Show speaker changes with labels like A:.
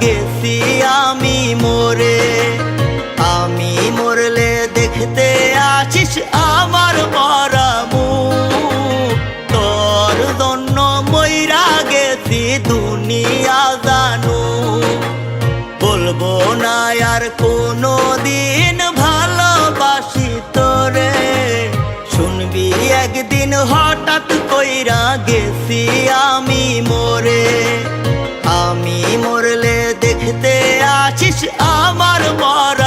A: গেছি আমি মরে। আমি মরলে দেখতে আসিস আমার মরা মুখ, তোর জন্য মইরা গেছি দুনিয়া জানু। বলবো না আর কোনো দিন ভালোবাসি তোরে, শুনবি একদিন হঠাৎ কইরা গেছি আমি মরে। আমি মরলে দেখতে আসিস আমার মরা